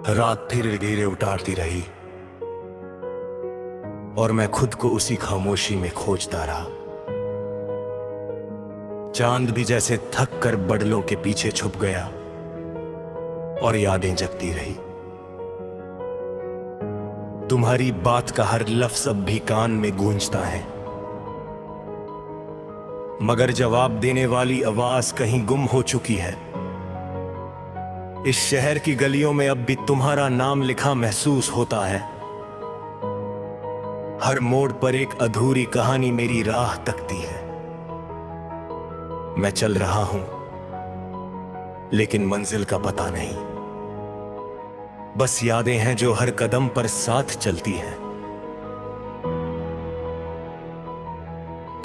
रात धीरे धीरे उतारती रही और मैं खुद को उसी खामोशी में खोजता रहा। चांद भी जैसे थक कर बदलों के पीछे छुप गया और यादें जगती रही। तुम्हारी बात का हर लफ्ज अब भी कान में गूंजता है, मगर जवाब देने वाली आवाज कहीं गुम हो चुकी है। इस शहर की गलियों में अब भी तुम्हारा नाम लिखा महसूस होता है। हर मोड़ पर एक अधूरी कहानी मेरी राह तकती है। मैं चल रहा हूं, लेकिन मंजिल का पता नहीं। बस यादें हैं जो हर कदम पर साथ चलती हैं।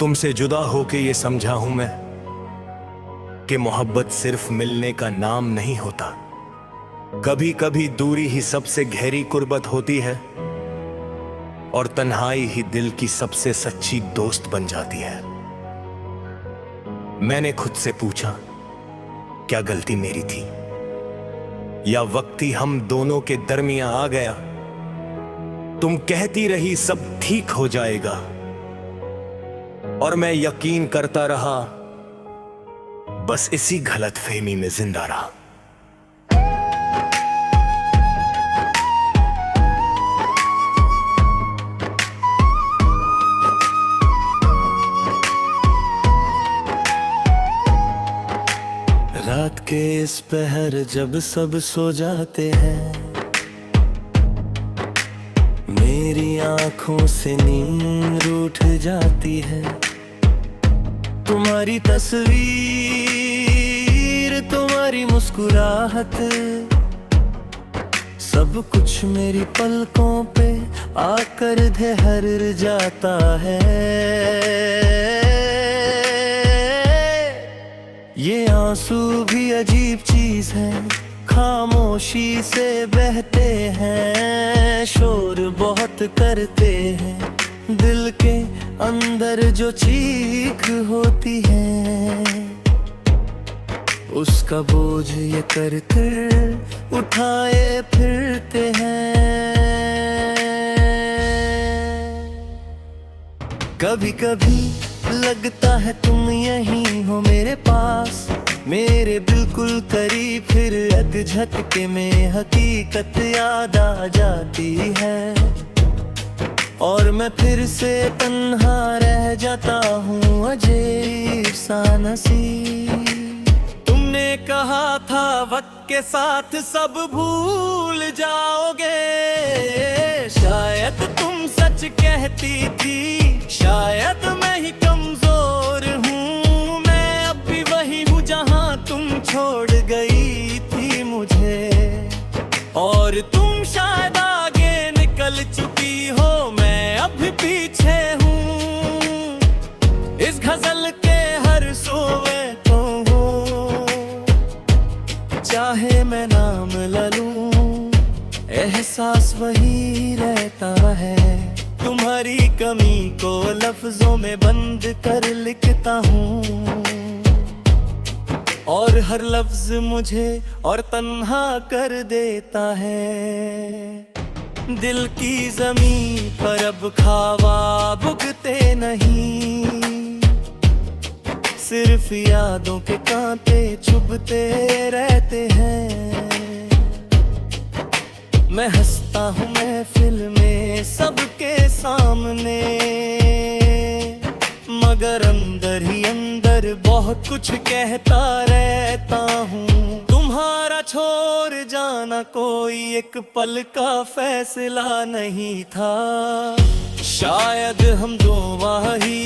तुमसे जुदा होके ये समझा हूं मैं कि मोहब्बत सिर्फ मिलने का नाम नहीं होता। कभी कभी दूरी ही सबसे गहरी कुर्बत होती है और तन्हाई ही दिल की सबसे सच्ची दोस्त बन जाती है। मैंने खुद से पूछा, क्या गलती मेरी थी या वक्त ही हम दोनों के दरमियां आ गया? तुम कहती रही सब ठीक हो जाएगा और मैं यकीन करता रहा, बस इसी गलतफहमी में जिंदा रहा। रात के इस पहर जब सब सो जाते हैं, मेरी आंखों से नींद रूठ जाती है। तुम्हारी तस्वीर, तुम्हारी मुस्कुराहट, सब कुछ मेरी पलकों पे आकर ठहर जाता है। ये आंसू भी अजीब चीज है, खामोशी से बहते हैं, शोर बहुत करते हैं। दिल के अंदर जो चीख होती है, उसका बोझ ये करते उठाए फिरते हैं। कभी कभी लगता है तुम यहीं हो मेरे पास, मेरे बिल्कुल करीब, फिर एक झटके में हकीकत याद आ जाती है और मैं फिर से तन्हा रह जाता हूँ अजीब सा नसीब। तुमने कहा था वक्त के साथ सब भूल जाओगे, शायद तुम सच कहती थी, शायद मैं ही कमजोर हूँ। मैं अब भी वही हूँ जहाँ तुम छोड़ गई थी मुझे, और तुम शायद आगे निकल चुकी हो, मैं अब भी पीछे हूँ। इस गजल के हर सोए तो हूँ, चाहे मैं नाम ले लूं, एहसास वही रहता है। तुम्हारी कमी को लफ्जों में बंद कर लिखता हूँ और हर लफ्ज मुझे और तन्हा कर देता है। दिल की जमीन पर अब ख्वाब उगते नहीं, सिर्फ यादों के कांटे चुभते रहते हैं। मैं हंसता हूँ महफिल में सबके सामने, मगर अंदर ही अंदर बहुत कुछ कहता रहता हूँ। तुम्हारा छोड़ जाना कोई एक पल का फैसला नहीं था, शायद हम दो ही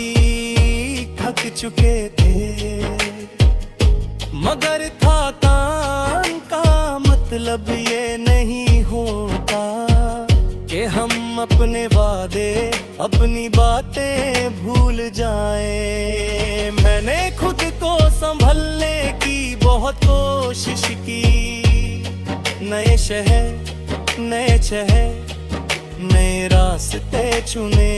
थक चुके थे, मगर थकान का मतलब ये नहीं होता कि हम अपने वादे अपनी बातें भूल जाएं। मैंने खुद को संभलने की बहुत कोशिश की, नए शहर नए शहर नए रास्ते चुने,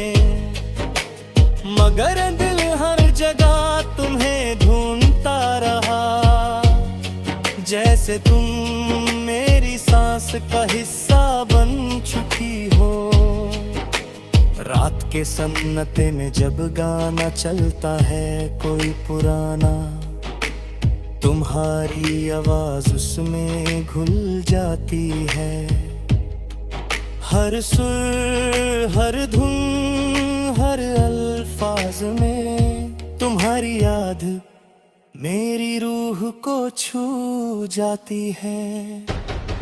मगर दिल हर जगह तुम्हें ढूंढता रहा। जैसे तुम मेरी सांस सांस का हिस्सा बन चुकी हो। रात के सन्नाटे में जब गाना चलता है कोई पुराना, तुम्हारी आवाज उसमें घुल जाती है। हर सुर, हर धुन, हर अल्फाज में तुम्हारी याद मेरी रूह को छू जाती है।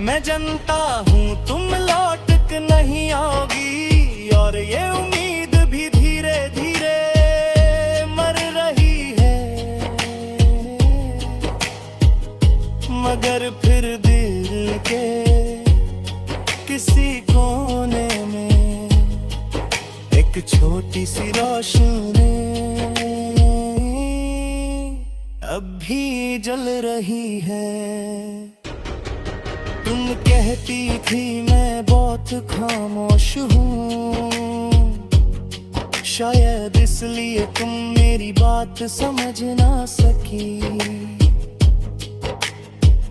मैं जानता हूँ तुम लौट के नहीं आओगी, और ये उम्मीद भी धीरे धीरे मर रही है। मगर फिर दिल के किसी कोने में एक छोटी सी रोशनी अब भी जल रही है। तुम कहती थी मैं बहुत खामोश हूँ, शायद इसलिए तुम मेरी बात समझ ना सकी।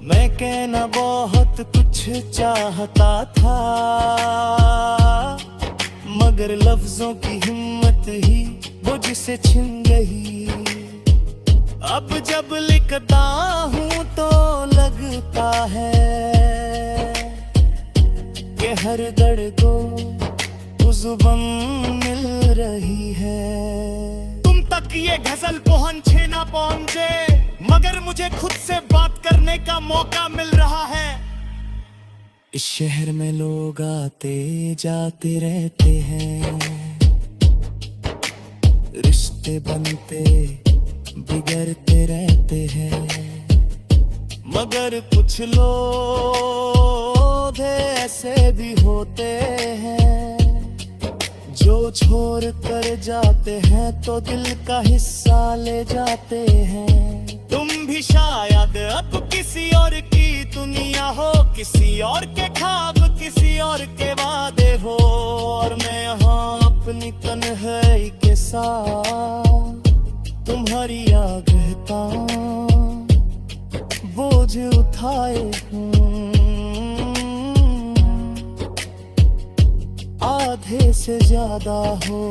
मैं कहना बहुत कुछ चाहता था, मगर लफ्जों की हिम्मत ही मुझ से छिन गई। अब जब लिखता हूँ तो लगता है कि हर दर्द को जुबान मिल रही है। तुम तक ये गजल पहुंचे ना पहुंचे, मगर मुझे खुद से बात करने का मौका मिल रहा है। इस शहर में लोग आते जाते रहते हैं, रिश्ते बनते बिगड़ते रहते हैं। मगर कुछ लोग ऐसे भी होते हैं जो छोड़ कर जाते हैं तो दिल का हिस्सा ले जाते हैं। तुम भी शायद अब किसी और की दुनिया हो, किसी और के ख्वाब, किसी और के वादे हो, और मैं यहाँ अपनी तन्हाई के साथ तुम्हारी आगता बोझ उठाए हूँ। आधे से ज्यादा हो,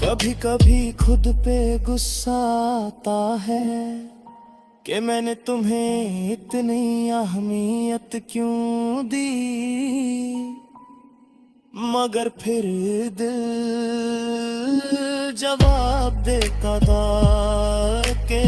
कभी कभी खुद पे गुस्सा आता है कि मैंने तुम्हें इतनी अहमियत क्यों दी। मगर फिर दिल जवाब देता था कि